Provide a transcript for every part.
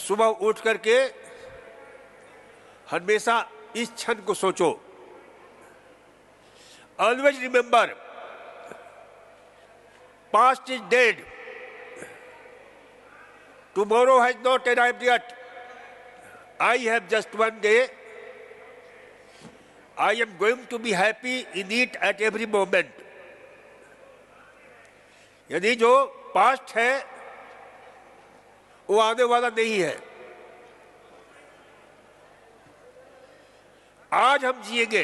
सुबह उठ करके हमेशा इस क्षण को सोचो। Always remember, past is dead, tomorrow has not arrived yet, I have just one day, I am going to be happy in it at every moment. यानी जो पास्ट है वो आने वाला नहीं है, आज हम जिएंगे,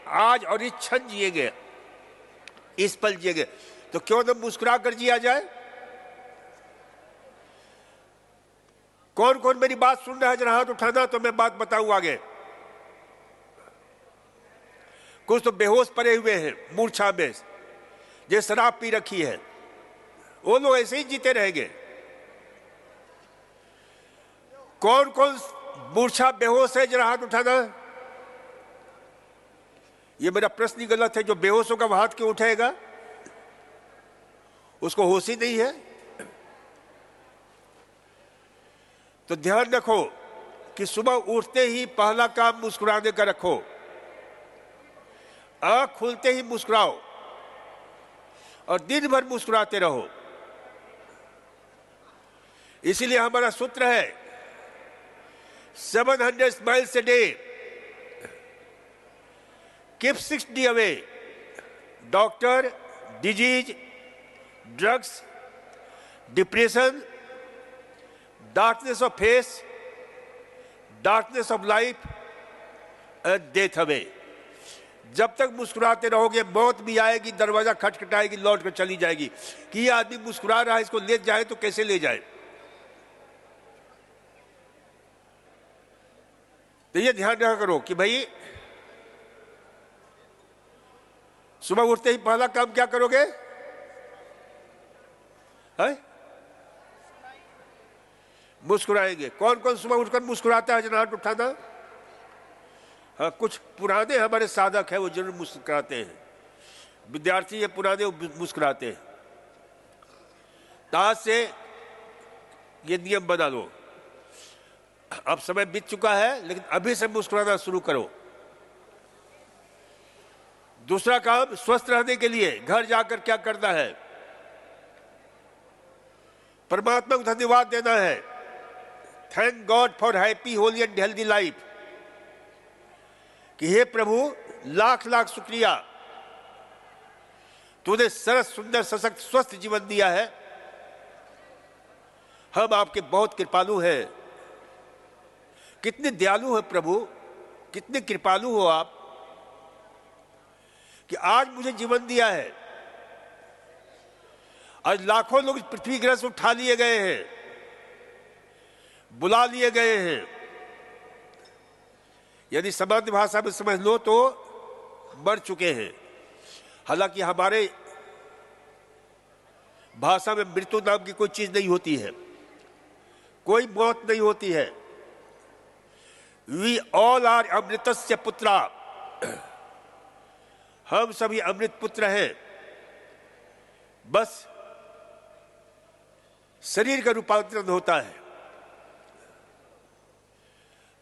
आज और इस क्षण जिएंगे, इस पल जिएंगे। तो क्यों न मुस्कुरा कर जिया जाए। कौन कौन मेरी बात सुन रहा है, जरा हाथ उठाना तो मैं बात बताऊं आगे। कुछ तो बेहोश पड़े हुए हैं मूर्छा में, जो शराब पी रखी है, वो लोग ऐसे ही जीते रहेंगे। कौन कौन मूर्छा बेहोश है, जरा हाथ उठाना। ये मेरा प्रश्न ही गलत है, जो बेहोश होगा वह हाथ क्यों उठाएगा, उसको होश ही नहीं है। तो ध्यान रखो कि सुबह उठते ही पहला काम मुस्कुराने का रखो। आंख खुलते ही मुस्कुराओ और दिन भर मुस्कुराते रहो। इसीलिए हमारा सूत्र है 700 smiles a day, keep 60 away, doctor, disease, drugs, depression, darkness of face, darkness of life and death away. जब तक मुस्कुराते रहोगे, मौत भी आएगी, दरवाजा खटखटाएगी, लौट कर चली जाएगी कि ये आदमी मुस्कुरा रहा है, इसको ले जाए तो कैसे ले जाए। तो ये ध्यान रखा करो कि भाई सुबह उठते ही पहला काम क्या करोगे, है? मुस्कुराएंगे। कौन कौन सुबह उठकर मुस्कुराता है, जरा हाथ उठाना। हाँ, कुछ पुराने हमारे साधक हैं, वो जरूर मुस्कुराते हैं। विद्यार्थी ये पुराने मुस्कुराते हैं। आज से ये नियम बना लो। अब समय बीत चुका है, लेकिन अभी से मुस्कुराना शुरू करो। दूसरा काम, स्वस्थ रहने के लिए घर जाकर क्या करना है, परमात्मा को धन्यवाद देना है। Thank God for happy, Holi and healthy life. कि हे प्रभु, लाख लाख शुक्रिया, तूने सरस, सुंदर, सशक्त, स्वस्थ जीवन दिया है। हम आपके बहुत कृपालु हैं। कितने दयालु है प्रभु, कितने कृपालु हो आप कि आज मुझे जीवन दिया है। आज लाखों लोग पृथ्वी ग्रह से उठा लिए गए हैं, बुला लिए गए हैं। यदि सामान्य भाषा में समझ लो तो मर चुके हैं। हालांकि हमारे भाषा में मृत्यु नाम की कोई चीज नहीं होती है, कोई मौत नहीं होती है। वी ऑल आर अमृतस्य पुत्रा, हम सभी अमृत पुत्र हैं। बस शरीर का रूपांतरण होता है।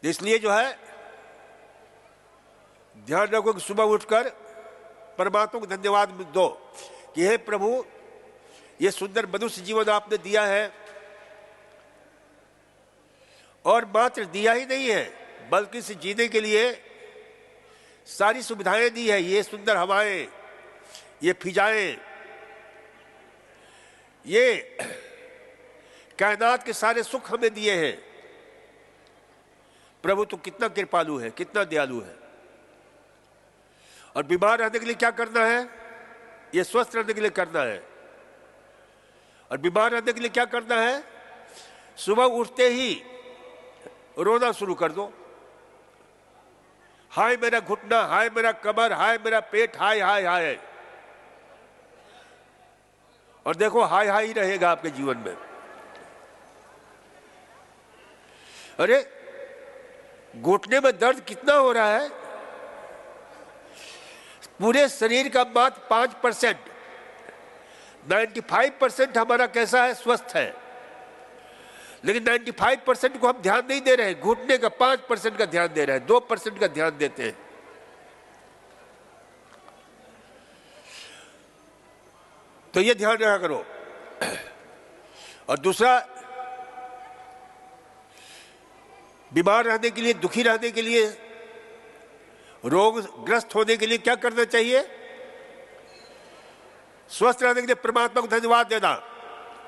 इसलिए जो है ध्यान रखो कि सुबह उठकर परमात्मा को धन्यवाद दो कि हे प्रभु, ये सुंदर मनुष्य जीवन आपने दिया है। और मात्र दिया ही नहीं है, बल्कि इसे जीने के लिए सारी सुविधाएं दी है। ये सुंदर हवाएं, ये फिजाएं, ये कायनात के सारे सुख हमें दिए हैं। प्रभु तो कितना कृपालु है, कितना दयालु है। और बीमार रहने के लिए क्या करना है, ये स्वस्थ रहने के लिए करना है। और बीमार रहने के लिए क्या करना है, सुबह उठते ही रोना शुरू कर दो। हाय मेरा घुटना, हाय मेरा कमर, हाय मेरा पेट, हाय हाय हाय। और देखो हाय हाय ही रहेगा आपके जीवन में। अरे घुटने में दर्द कितना हो रहा है, पूरे शरीर का मात्र 5%, 95% हमारा कैसा है, स्वस्थ है। लेकिन 95% को हम ध्यान नहीं दे रहे हैं, घुटने का 5% का ध्यान दे रहे हैं, 2% का ध्यान देते हैं। तो ये ध्यान रखा करो। और दूसरा, बीमार रहने के लिए, दुखी रहने के लिए, रोगग्रस्त होने के लिए क्या करना चाहिए? स्वस्थ रहने के लिए परमात्मा को धन्यवाद देना,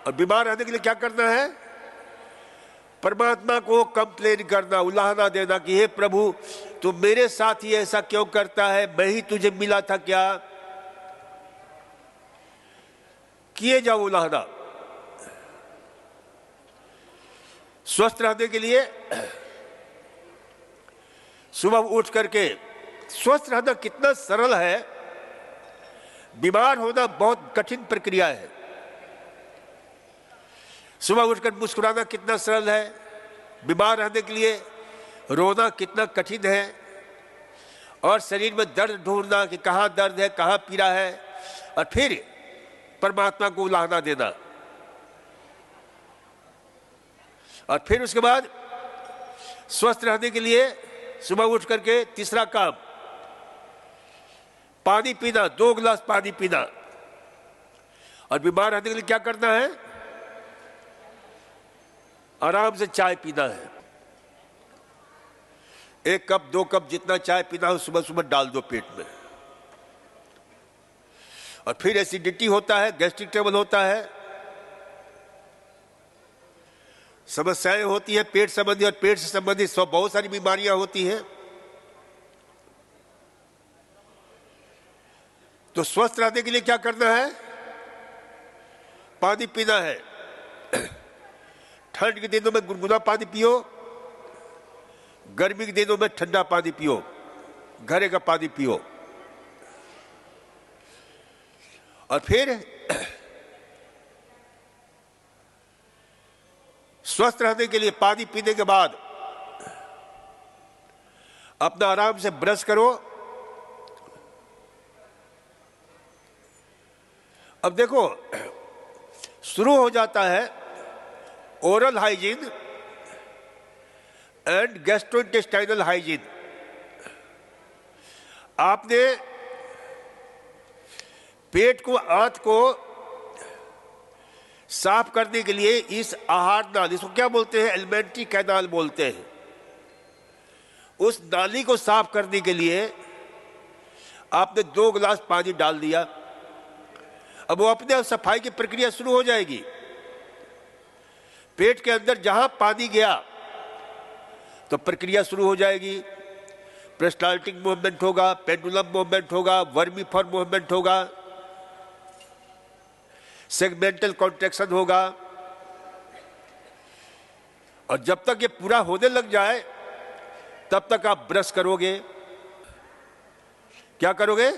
और बीमार रहने के लिए क्या करना है? परमात्मा को कंप्लेन करना, उलाहना देना कि हे प्रभु, तू मेरे साथ ही ऐसा क्यों करता है? मैं ही तुझे मिला था क्या? किए जाओ उलाहना। स्वस्थ रहने के लिए सुबह उठ करके, स्वस्थ रहना कितना सरल है, बीमार होना बहुत कठिन प्रक्रिया है। सुबह उठकर मुस्कुराना कितना सरल है, बीमार रहने के लिए रोना कितना कठिन है, और शरीर में दर्द ढूंढना कि कहाँ दर्द है, कहाँ पीड़ा है, और फिर परमात्मा को उलाहना देना। और फिर उसके बाद स्वस्थ रहने के लिए सुबह उठ करके तीसरा काम, पानी पीना, 2 गिलास पानी पीना। और बीमार रहने के लिए क्या करना है? आराम से चाय पीना है। 1 कप 2 कप जितना चाय पीना हो सुबह सुबह डाल दो पेट में। और फिर एसिडिटी होता है, गैस्ट्रिक ट्रबल होता है, समस्याएं होती है पेट संबंधी, और पेट से संबंधित बहुत सारी बीमारियां होती हैं। तो स्वस्थ रहने के लिए क्या करना है? पानी पीना है। ठंड के दिनों में गुनगुना पानी पियो, गर्मी के दिनों में ठंडा पानी पियो, घड़े का पानी पियो। और फिर स्वस्थ रहने के लिए पानी पीने के बाद अपना आराम से ब्रश करो। अब देखो, शुरू हो जाता है oral hygiene and gastrointestinal hygiene. आपने पेट को, आंत को साफ करने के लिए इस आहार नाली, इसको क्या बोलते हैं? एलिमेंट्री कैनाल बोलते हैं। उस नाली को साफ करने के लिए आपने 2 गिलास पानी डाल दिया। अब वो अपने आप सफाई की प्रक्रिया शुरू हो जाएगी। पेट के अंदर जहां पानी गया तो प्रक्रिया शुरू हो जाएगी। पेरिस्टाल्टिक मूवमेंट होगा, पेंडुलम मूवमेंट होगा, वर्मीफॉर्म मूवमेंट होगा, सेगमेंटल कॉन्ट्रैक्शन होगा। और जब तक ये पूरा होने लग जाए तब तक आप ब्रश करोगे। क्या करोगे?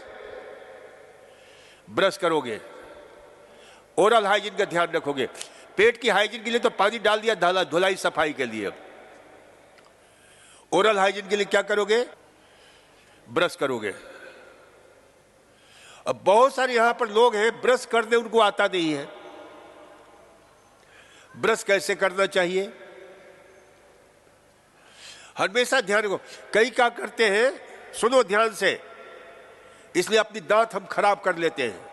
ब्रश करोगे। ओरल हाइजीन का ध्यान रखोगे। पेट की हाइजीन के लिए तो पानी डाल दिया, धुलाई सफाई के लिए। ओरल हाइजीन के लिए क्या करोगे? ब्रश करोगे। अब बहुत सारे यहां पर लोग हैं, ब्रश करने उनको आता नहीं है। ब्रश कैसे करना चाहिए हमेशा ध्यान रखो। कई क्या करते हैं, सुनो ध्यान से, इसलिए अपनी दांत हम खराब कर लेते हैं।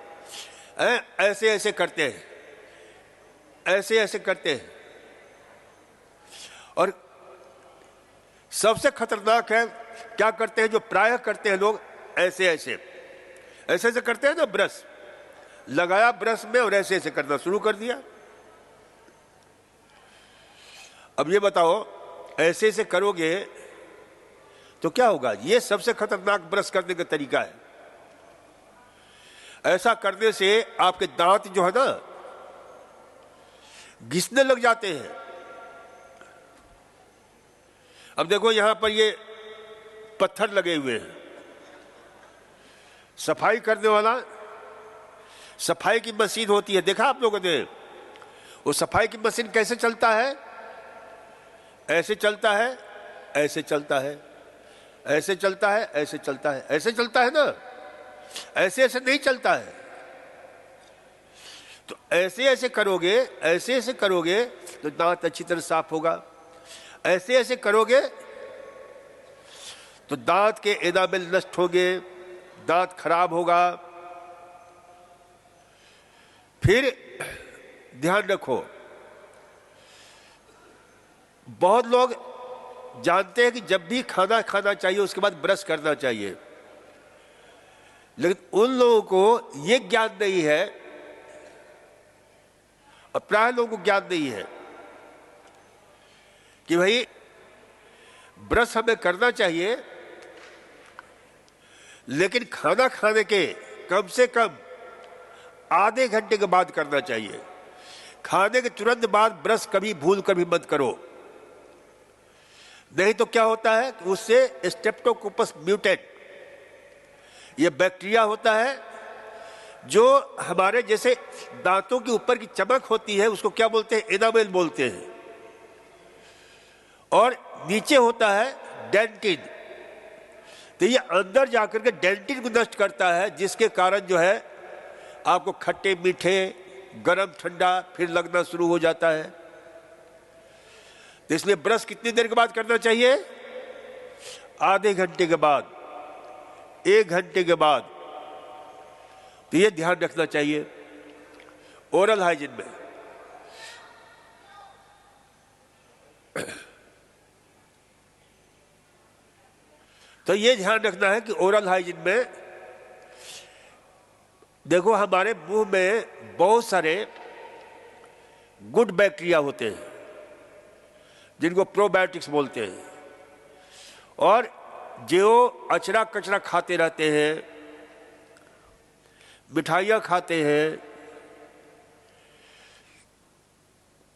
ऐसे ऐसे करते हैं, ऐसे ऐसे करते हैं। और सबसे खतरनाक है क्या करते हैं, जो प्रायः करते हैं लोग, ऐसे ऐसे ऐसे ऐसे करते हैं ना। ब्रश लगाया ब्रश में और ऐसे ऐसे करना शुरू कर दिया। अब ये बताओ, ऐसे ऐसे करोगे तो क्या होगा? ये सबसे खतरनाक ब्रश करने का तरीका है। ऐसा करने से आपके दांत जो है ना घिसने लग जाते हैं। अब देखो यहां पर ये पत्थर लगे हुए हैं। सफाई करने वाला, सफाई की मशीन होती है, देखा आप लोगों ने? वो सफाई की मशीन कैसे चलता है? ऐसे चलता है, ऐसे चलता है, ऐसे चलता है, ऐसे चलता है, ऐसे चलता है ना। ऐसे ऐसे नहीं चलता है। तो ऐसे ऐसे करोगे, ऐसे ऐसे करोगे तो दांत अच्छी तरह साफ होगा। ऐसे ऐसे करोगे तो दांत के एनामेल नष्ट होंगे, दांत खराब होगा। फिर ध्यान रखो, बहुत लोग जानते हैं कि जब भी खाना खाना चाहिए उसके बाद ब्रश करना चाहिए, लेकिन उन लोगों को ये ज्ञान नहीं है, और प्राय लोगों को ज्ञान नहीं है कि भाई ब्रश हमें करना चाहिए, लेकिन खाना खाने के कम से कम आधे घंटे के बाद करना चाहिए। खाने के तुरंत बाद ब्रश कभी भूल कभी मत करो, नहीं तो क्या होता है कि उससे स्ट्रेप्टोकोकस म्यूटेट, ये बैक्टीरिया होता है जो हमारे जैसे दांतों के ऊपर की चमक होती है उसको क्या बोलते हैं, एनामेल बोलते हैं, और नीचे होता है डेंटिन। तो ये अंदर जाकर के डेंटिन को नष्ट करता है, जिसके कारण जो है आपको खट्टे मीठे गरम ठंडा फिर लगना शुरू हो जाता है। तो इसलिए ब्रश कितनी देर के बाद करना चाहिए? आधे घंटे के बाद, 1 घंटे के बाद। तो ये ध्यान रखना चाहिए ओरल हाइजीन में। तो ये ध्यान रखना है कि ओरल हाइजीन में देखो, हमारे मुंह में बहुत सारे गुड बैक्टीरिया होते हैं जिनको प्रोबायोटिक्स बोलते हैं, और जो अचरा कचरा खाते रहते हैं, मिठाइयाँ खाते हैं,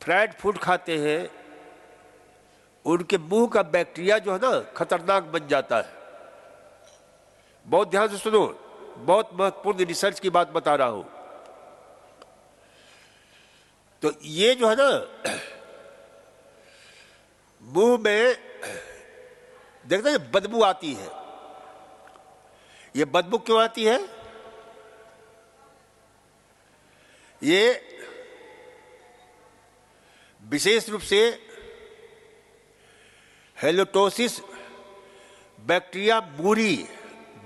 फ्राइड फूड खाते हैं, उनके मुंह का बैक्टीरिया जो है ना खतरनाक बन जाता है। बहुत ध्यान से सुनो, बहुत महत्वपूर्ण रिसर्च की बात बता रहा हूं। तो ये जो है ना मुंह में देखते हैं बदबू आती है। ये बदबू क्यों आती है? ये विशेष रूप से हेलोटोसिस बैक्टीरिया मूरी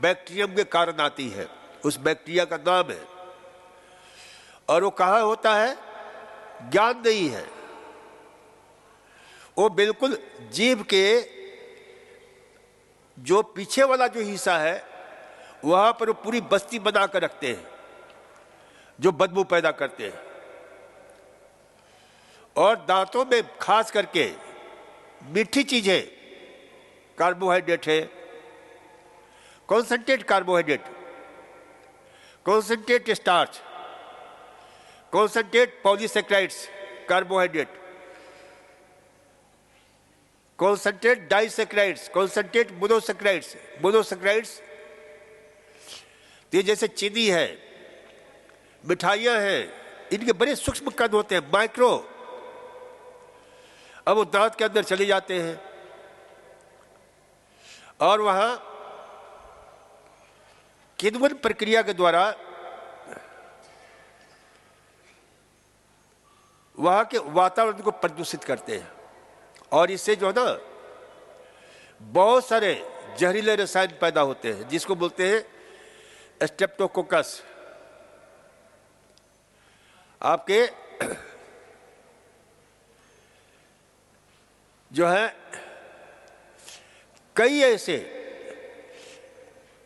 बैक्टीरियम के कारण आती है। उस बैक्टीरिया का नाम है, और वो कहाँ होता है ज्ञान नहीं है। वो बिल्कुल जीभ के जो पीछे वाला जो हिस्सा है वहां पर वो पूरी बस्ती बना कर रखते हैं जो बदबू पैदा करते हैं। और दांतों में खास करके मीठी चीजें, कार्बोहाइड्रेट है, concentrate carbohydrate, concentrate starch, concentrate polysaccharides carbohydrate, concentrate disaccharides, concentrate monosaccharides, monosaccharides ये जैसे चीनी है, मिठाइयां हैं, इनके बड़े सूक्ष्म कण होते हैं, माइक्रो। अब वो दांत के अंदर चले जाते हैं और वहां किण्वन प्रक्रिया के द्वारा वहां के वातावरण को प्रदूषित करते हैं, और इससे जो है ना बहुत सारे जहरीले रसायन पैदा होते हैं जिसको बोलते हैं स्ट्रेप्टोकोकस। आपके जो है कई ऐसे,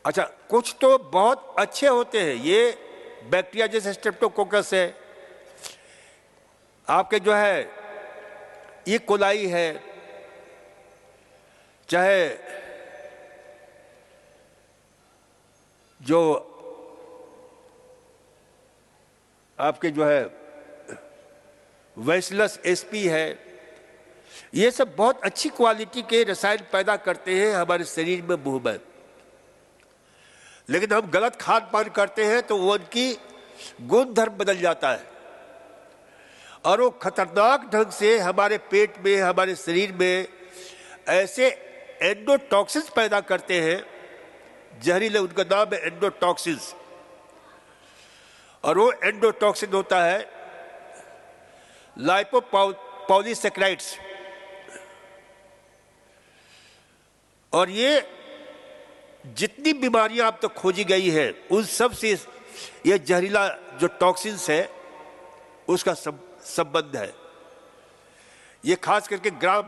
अच्छा कुछ तो बहुत अच्छे होते हैं, ये बैक्टीरिया जैसे स्ट्रेप्टोकोकस है, आपके जो है ई कोलाई है, चाहे जो आपके जो है वैसिलस एसपी है, ये सब बहुत अच्छी क्वालिटी के रसायन पैदा करते हैं हमारे शरीर में, मुंह में। लेकिन हम गलत खान पान करते हैं तो वो उनकी गुण धर्म बदल जाता है और वो खतरनाक ढंग से हमारे पेट में, हमारे शरीर में ऐसे एंडोटॉक्सिन्स पैदा करते हैं, जहरीले, उनका नाम है एंडोटॉक्सिन्स। और वो एंडोटॉक्सिन होता है पॉलीसेक्राइड्स, और ये जितनी बीमारियां अब तक खोजी गई है उन सब से ये जहरीला जो टॉक्सिन्स है उसका संबंध है। ये खास करके ग्राम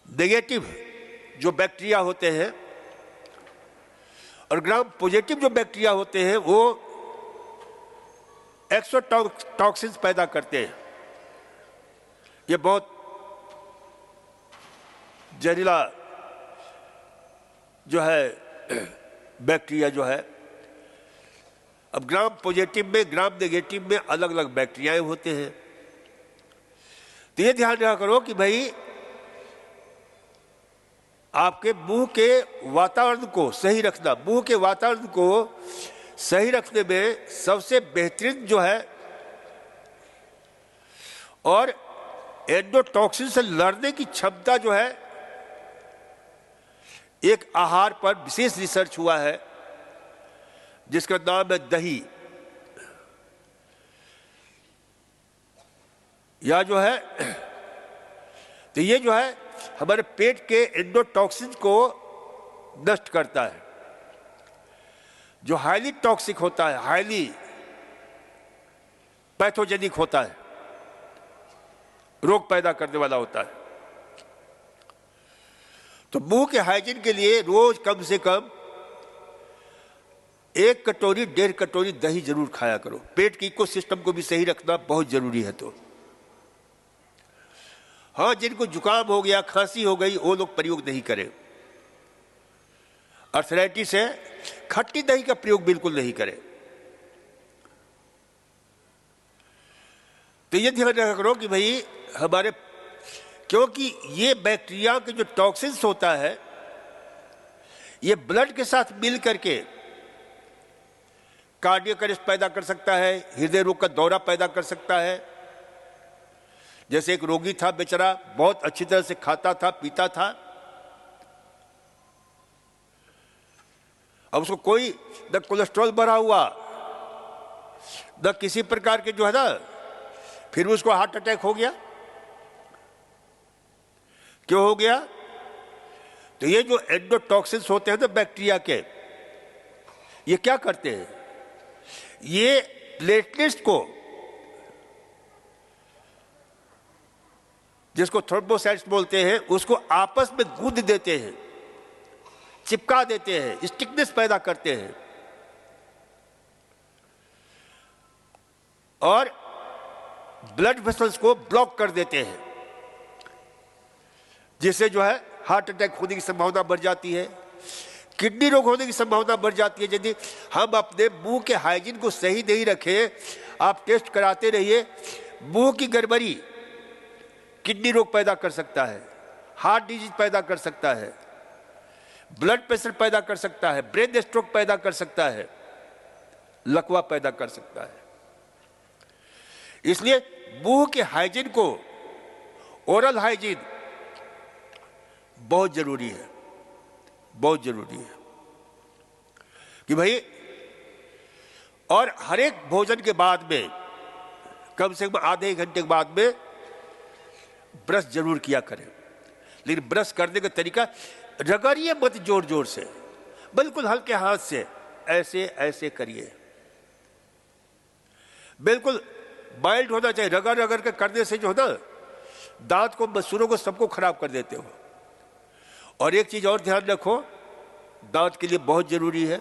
नेगेटिव जो बैक्टीरिया होते हैं और ग्राम पॉजिटिव जो बैक्टीरिया होते हैं वो एक्सोटॉक्सिन्स पैदा करते हैं। ये बहुत जहरीला जो है बैक्टीरिया जो है। अब ग्राम पॉजिटिव में ग्राम नेगेटिव में अलग अलग बैक्टीरियाएं होते हैं। तो ये ध्यान रखा करो कि भाई आपके मुंह के वातावरण को सही रखना, मुंह के वातावरण को सही रखने में सबसे बेहतरीन जो है और एंडोटॉक्सिन से लड़ने की क्षमता जो है, एक आहार पर विशेष रिसर्च हुआ है जिसका नाम है दही। या जो है तो ये जो है हमारे पेट के एंडोटॉक्सिन को नष्ट करता है। जो हाईली टॉक्सिक होता है, हाईली पैथोजेनिक होता है, रोग पैदा करने वाला होता है। तो मुंह के हाइजीन के लिए रोज कम से कम 1 कटोरी 1.5 कटोरी दही जरूर खाया करो। पेट की इकोसिस्टम को भी सही रखना बहुत जरूरी है। तो हाँ, जिनको जुकाम हो गया, खांसी हो गई, वो लोग प्रयोग नहीं करें। अर्थराइटिस है, खट्टी दही का प्रयोग बिल्कुल नहीं करें। तो ये ध्यान रखा करो कि भाई हमारे, क्योंकि ये बैक्टीरिया के जो टॉक्सिन्स होता है ये ब्लड के साथ मिल करके कार्डियक अरेस्ट पैदा कर सकता है, हृदय रोग का दौरा पैदा कर सकता है। जैसे एक रोगी था बेचारा, बहुत अच्छी तरह से खाता था, पीता था, अब उसको कोई न कोलेस्ट्रॉल बढ़ा हुआ न किसी प्रकार के जो है ना, फिर उसको हार्ट अटैक हो गया। क्यों हो गया? तो ये जो एंडोटॉक्सिन्स होते हैं ना बैक्टीरिया के, ये क्या करते हैं, ये प्लेटलेट्स को, जिसको थ्रोम्बोसाइट्स बोलते हैं, उसको आपस में गूंद देते हैं, चिपका देते हैं, स्टिकनेस पैदा करते हैं और ब्लड वेसल्स को ब्लॉक कर देते हैं, जिससे जो है हार्ट अटैक होने की संभावना बढ़ जाती है, किडनी रोग होने की संभावना बढ़ जाती है। यदि हम अपने मुंह के हाइजीन को सही नहीं रखें, आप टेस्ट कराते रहिए, मुंह की गड़बड़ी किडनी रोग पैदा कर सकता है, हार्ट डिजीज पैदा कर सकता है, ब्लड प्रेशर पैदा कर सकता है, ब्रेन स्ट्रोक पैदा कर सकता है, लकवा पैदा कर सकता है। इसलिए मुंह के हाइजीन को, ओरल हाइजीन बहुत जरूरी है, बहुत जरूरी है कि भाई, और हर एक भोजन के बाद में कम से कम आधे घंटे के बाद में ब्रश जरूर किया करें। लेकिन ब्रश करने का तरीका रगड़िए मत जोर जोर से, बिल्कुल हल्के हाथ से ऐसे ऐसे करिए, बिल्कुल माइल्ड होना चाहिए। रगड़ रगड़ के करने से जो है ना, दांत को, मसूरों को, सबको खराब कर देते हो। और एक चीज और ध्यान रखो, दांत के लिए बहुत जरूरी है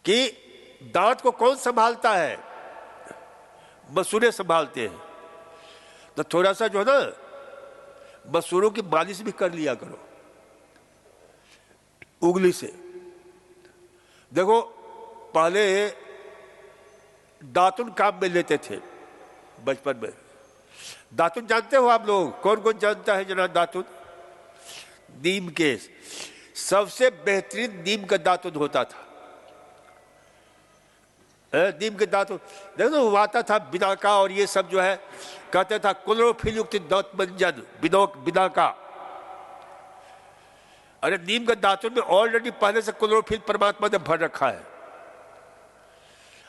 कि दांत को कौन संभालता है, मसूरे संभालते हैं। तो थोड़ा सा जो है ना, मसूरों की मालिश भी कर लिया करो उंगली से। देखो, पहले दातुन काम में लेते थे बचपन में। दातुन जानते हो आप लोग? कौन कौन जानता है जना दातुन? नीम के, सबसे बेहतरीन नीम का दातुन होता था। नीम के दातुन देखो तो आता था बिनाका, और ये सब जो है कहते था क्लोरोफिल युक्त दांत मंजन बिनाका। अरे नीम का दातुन में ऑलरेडी पहले से क्लोरोफिल परमात्मा ने भर रखा है।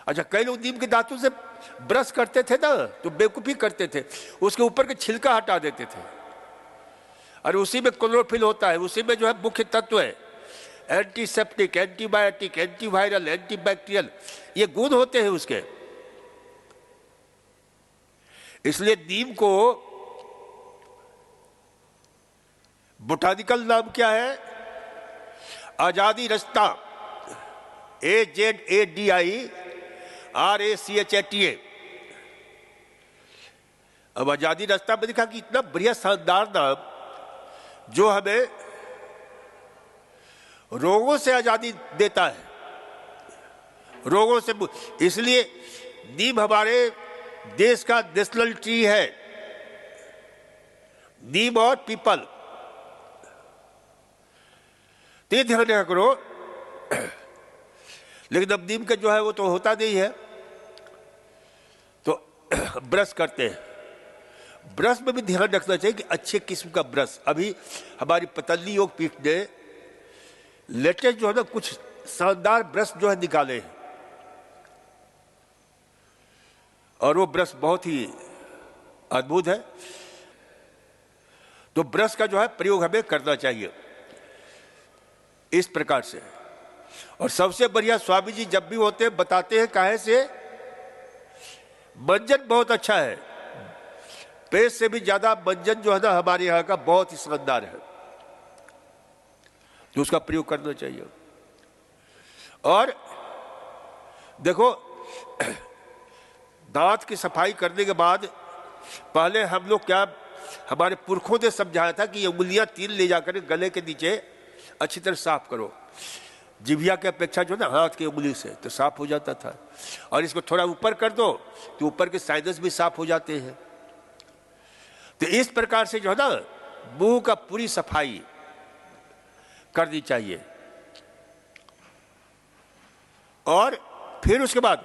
अच्छा, कई लोग नीम के दांतों से ब्रश करते थे ना, तो बेवकूफी करते थे, उसके ऊपर के छिलका हटा देते थे। और उसी में क्लोरोफिल होता है, उसी में जो है मुख्य तत्व है एंटीसेप्टिक, एंटीबायोटिक, एंटीवायरल, एंटीबैक्टीरियल, ये गुण होते हैं उसके। इसलिए नीम को बोटानिकल नाम क्या है? आजादी रस्ता, AZADIRACHATA। अब आजादी रास्ता में देखा कि इतना बढ़िया शानदार नाम जो हमें रोगों से आजादी देता है, रोगों से। इसलिए नीम हमारे देश का नेशनल ट्री है, नीम और पीपल। तो ध्यान रखा करो। लेकिन अब नीम का जो है वो तो होता नहीं है, तो ब्रश करते हैं। ब्रश में भी ध्यान रखना चाहिए कि अच्छे किस्म का ब्रश। अभी हमारी पतंजलि योग पीठ ने लेटेस्ट जो है ना कुछ शानदार ब्रश जो है निकाले हैं, और वो ब्रश बहुत ही अद्भुत है। तो ब्रश का जो है प्रयोग हमें करना चाहिए इस प्रकार से। और सबसे बढ़िया स्वामी जी जब भी होते हैं बताते हैं काहे से मंजन बहुत अच्छा है, पेस्ट से भी ज्यादा मंजन जो है ना हमारे यहाँ का बहुत ही शानदार है, तो उसका प्रयोग करना चाहिए। और देखो, दांत की सफाई करने के बाद पहले हम लोग क्या, हमारे पुरखों ने समझाया था कि ये उंगलियां 3 ले जाकर गले के नीचे अच्छी तरह साफ करो। जिभिया की अपेक्षा जो ना हाथ की उंगली से तो साफ हो जाता था। और इसको थोड़ा ऊपर कर दो तो ऊपर के साइनस भी साफ हो जाते हैं। तो इस प्रकार से जो है ना मुंह का पूरी सफाई करनी चाहिए। और फिर उसके बाद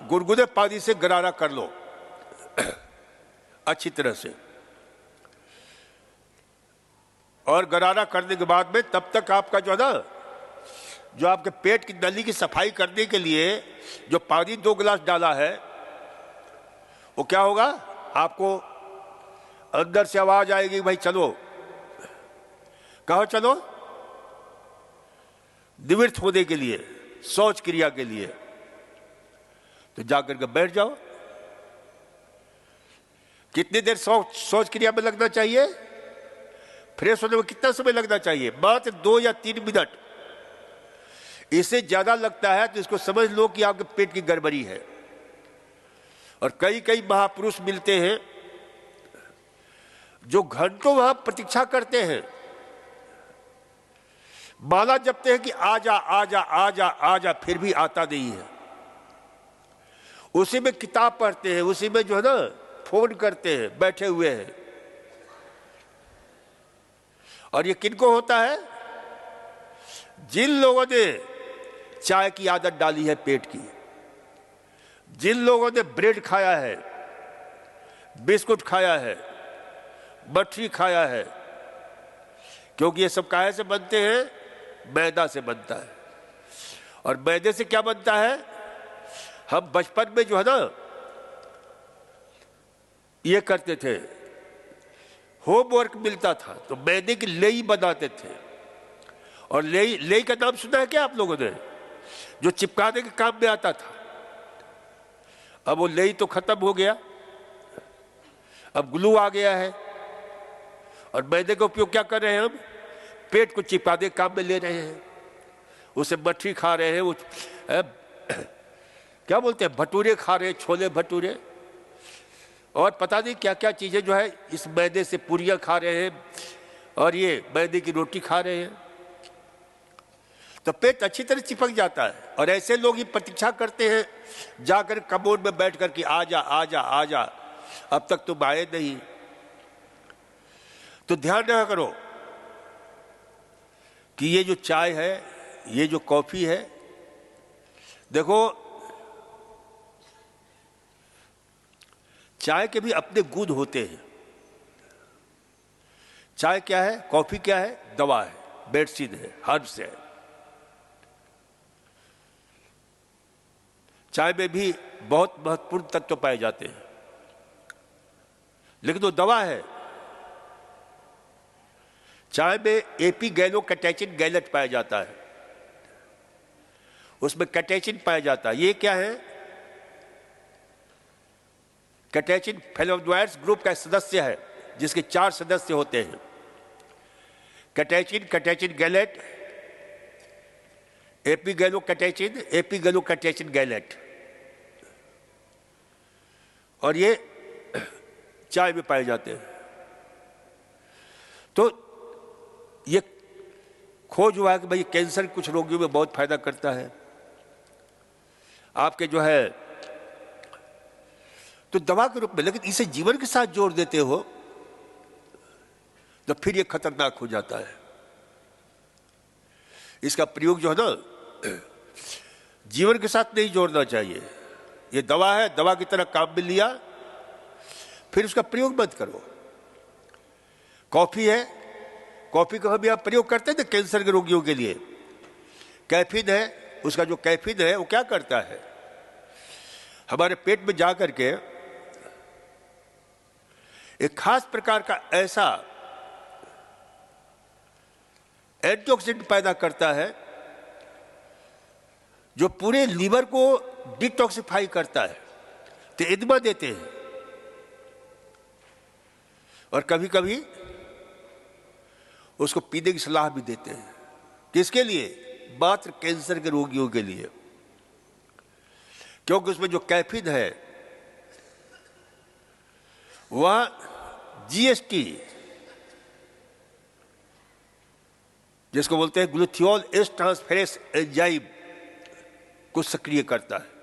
गुनगुने पानी से गरारा कर लो अच्छी तरह से। और गरारा करने के बाद में तब तक आपका जो है ना, जो आपके पेट की नली की सफाई करने के लिए जो पानी 2 गिलास डाला है, वो क्या होगा, आपको अंदर से आवाज आएगी, भाई चलो। कहो चलो? निवृत्त होने के लिए, शौच क्रिया के लिए। तो जाकर के बैठ जाओ। कितनी देर शौच क्रिया में लगना चाहिए? फ्रेश होने में कितना समय लगना चाहिए? मात्र 2 या 3 मिनट। इससे ज्यादा लगता है तो इसको समझ लो कि आपके पेट की गड़बड़ी है। और कई कई महापुरुष मिलते हैं जो घंटों वहां प्रतीक्षा करते हैं, माला जपते हैं कि आजा आजा आजा आजा, फिर भी आता नहीं है। उसी में किताब पढ़ते हैं, उसी में जो है ना फोन करते हैं, बैठे हुए हैं। और ये किनको होता है? जिन लोगों ने चाय की आदत डाली है पेट की, जिन लोगों ने ब्रेड खाया है, बिस्कुट खाया है, मठरी खाया है। क्योंकि ये सब काहे से बनते हैं? मैदा से बनता है। और मैदे से क्या बनता है? हम बचपन में जो है ना ये करते थे, होमवर्क मिलता था तो मैदे की लेई बनाते थे। और लेई का नाम सुना है क्या आप लोगों ने? जो चिपकाने के काम में आता था। अब वो लेई तो खत्म हो गया, अब ग्लू आ गया है। और मैदे का उपयोग क्या कर रहे हैं हम? पेट को चिपकाने के काम में ले रहे हैं। उसे मठरी खा रहे हैं, वो क्या बोलते हैं, भटूरे खा रहे हैं, छोले भटूरे, और पता नहीं क्या क्या चीजें जो है इस मैदे से, पूरियां खा रहे हैं, और ये मैदे की रोटी खा रहे हैं। तो पेट अच्छी तरह चिपक जाता है। और ऐसे लोग ही प्रतीक्षा करते हैं जाकर कमोड में बैठ कर कि आजा आजा आजा, अब तक तुम आए नहीं। तो ध्यान रखा करो कि ये जो चाय है, ये जो कॉफी है, देखो चाय के भी अपने गुण होते हैं। चाय क्या है, कॉफी क्या है? दवा है, मेडिसिन है, हर्ब्स है। चाय में भी बहुत महत्वपूर्ण तत्व पाए जाते हैं, लेकिन वो दवा है। चाय में एपीगैलोकैटेचिन गैलेट पाया जाता है, उसमें कैटेचिन पाया जाता है। ये क्या है? कैटेचिन फ्लेवोनॉइड्स ग्रुप का सदस्य है, जिसके 4 सदस्य होते हैं: कैटेचिन, कैटेचिन गैलेट, एपीगैलोकैटेचिन गैलेट, और ये चाय में पाए जाते हैं। तो ये खोज हुआ है कि भाई कैंसर कुछ रोगियों में बहुत फायदा करता है। आपके जो है तो दवा के रूप में, लेकिन इसे जीवन के साथ जोड़ देते हो तो फिर ये खतरनाक हो जाता है। इसका प्रयोग जो है ना, जीवन के साथ नहीं जोड़ना चाहिए। ये दवा है, दवा की तरह काम में लिया, फिर उसका प्रयोग मत करो। कॉफी है, कॉफी का भी आप प्रयोग करते हैं ना कैंसर के रोगियों के लिए। कैफीन है, उसका जो कैफीन है वो क्या करता है, हमारे पेट में जा करके एक खास प्रकार का ऐसा एंटीऑक्सीडेंट पैदा करता है जो पूरे लीवर को डिटॉक्सिफाई करता है, तो एदमा देते हैं। और कभी कभी उसको पीने की सलाह भी देते हैं। किसके लिए? मात्र कैंसर के रोगियों के लिए, क्योंकि उसमें जो कैफीन है वह जीएसटी, जिसको बोलते हैं ग्लूथियोल एस्ट्रांसफेरेस एंजाइम, को सक्रिय करता है।